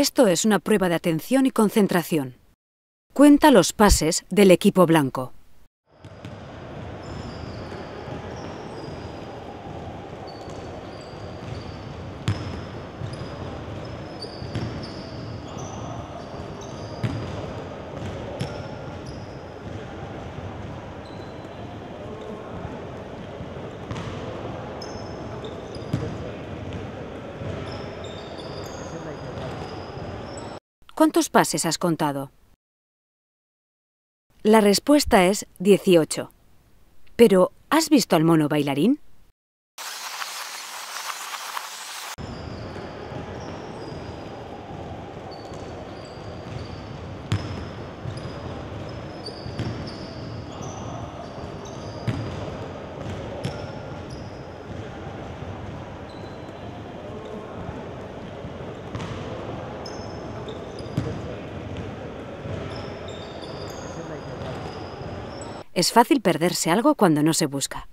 Esto es una prueba de atención y concentración. Cuenta los pases del equipo blanco. ¿Cuántos pases has contado? La respuesta es 18. Pero, ¿has visto al mono bailarín? Es fácil perderse algo cuando no se busca.